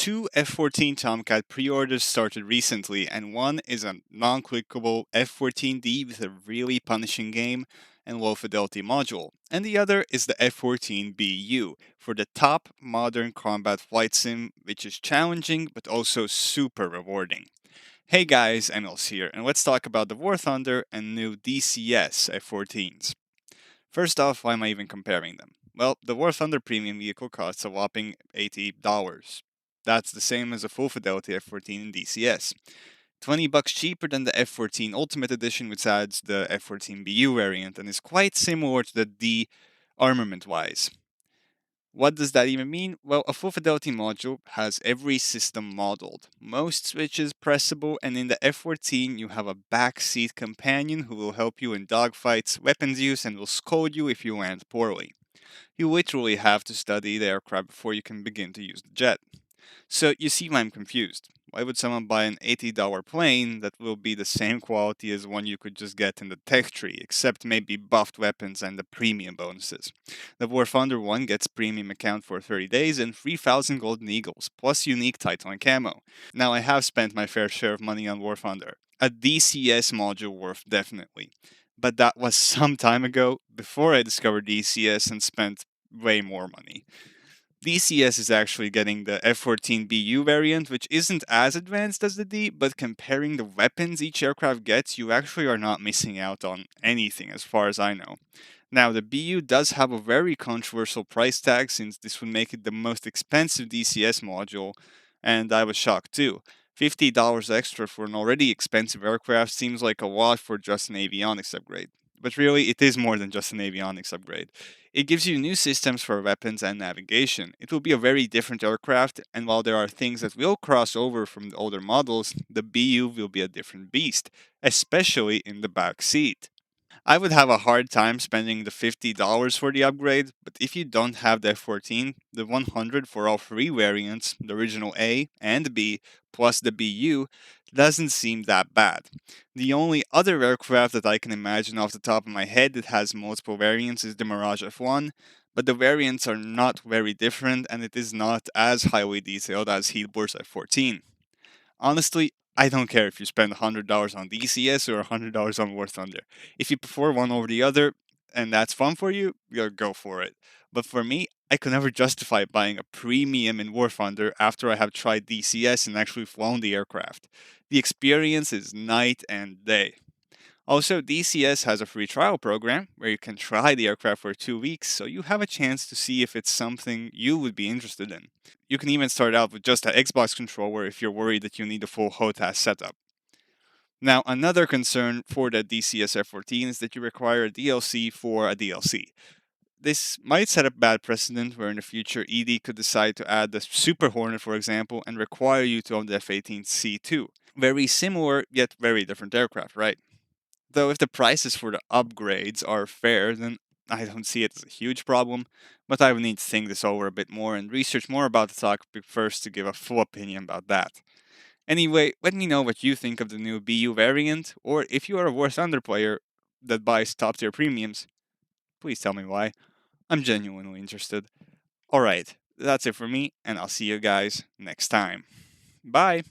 two F-14 Tomcat pre-orders started recently, and one is a non-clickable F-14D with a really punishing game and low-fidelity module, and the other is the F-14BU for the top modern combat flight sim, which is challenging but also super rewarding. Hey guys, Emils here, and let's talk about the War Thunder and new DCS F-14s. First off, why am I even comparing them? Well, the War Thunder premium vehicle costs a whopping $80. That's the same as a full fidelity F-14 in DCS. $20 cheaper than the F-14 Ultimate Edition, which adds the F-14BU variant and is quite similar to the D armament-wise. What does that even mean? Well, a full fidelity module has every system modeled, most switches pressable, and in the F-14 you have a backseat companion who will help you in dogfights, weapons use, and will scold you if you land poorly. You literally have to study the aircraft before you can begin to use the jet. So you see why I'm confused. Why would someone buy an $80 plane that will be the same quality as one you could just get in the tech tree, except maybe buffed weapons and the premium bonuses? The War Thunder one gets premium account for 30 days and 3,000 golden eagles, plus unique Titan camo. Now I have spent my fair share of money on War Thunder. A DCS module worth definitely. But that was some time ago, before I discovered DCS and spent way more money. DCS is actually getting the F-14BU variant, which isn't as advanced as the D, but comparing the weapons each aircraft gets, you actually are not missing out on anything as far as I know. Now, the BU does have a very controversial price tag since this would make it the most expensive DCS module, and I was shocked too. $50 extra for an already expensive aircraft seems like a lot for just an avionics upgrade. But really, it is more than just an avionics upgrade. It gives you new systems for weapons and navigation. It will be a very different aircraft, and while there are things that will cross over from the older models, the BU will be a different beast, especially in the back seat. I would have a hard time spending the $50 for the upgrade, but if you don't have the F-14, the 100 for all three variants, the original A and B, plus the BU, doesn't seem that bad. The only other aircraft that I can imagine off the top of my head that has multiple variants is the Mirage F1, but the variants are not very different and it is not as highly detailed as Heatburst F-14. Honestly, I don't care if you spend $100 on DCS or $100 on War Thunder. If you prefer one over the other, and that's fun for you, go for it. But for me, I could never justify buying a premium in War Thunder after I have tried DCS and actually flown the aircraft. The experience is night and day. Also, DCS has a free trial program where you can try the aircraft for 2 weeks, so you have a chance to see if it's something you would be interested in. You can even start out with just an Xbox controller if you're worried that you need a full HOTAS setup. Now, another concern for the DCS F-14 is that you require a DLC for a DLC. This might set a bad precedent where in the future ED could decide to add the Super Hornet, for example, and require you to own the F-18C too. Very similar, yet very different aircraft, right? Though if the prices for the upgrades are fair, then I don't see it as a huge problem, but I would need to think this over a bit more and research more about the topic first to give a full opinion about that. Anyway, let me know what you think of the new BU variant, or if you are a War Thunder player that buys top tier premiums, please tell me why. I'm genuinely interested. Alright, that's it for me, and I'll see you guys next time. Bye!